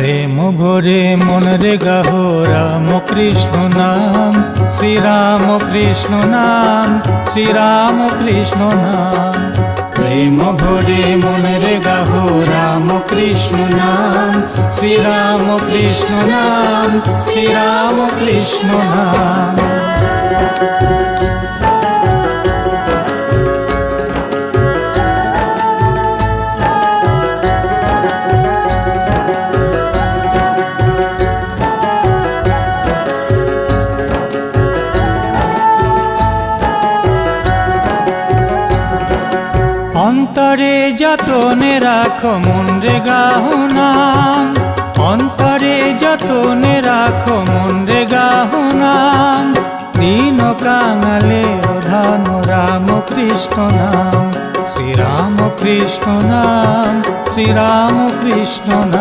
প্রেম ভরে মন রে গাহো রাম কৃষ্ণ নাম, শ্রীরাম কৃষ্ণ নাম, শ্রীরাম কৃষ্ণ নাম। প্রেম ভরে মন রে গাহো রাম কৃষ্ণ নাম, শ্রীরাম কৃষ্ণ নাম, শ্রীরাম কৃষ্ণ নাম। অন্তরে যতনে রাখো মন রে গাহো নাম, অন্তরে যতনে রাখো মন রে গাহো নাম। দীন কাঙালে ওধান রাম কৃষ্ণ নাম, শ্রীরাম কৃষ্ণ নাম, শ্রীরাম কৃষ্ণ নাম।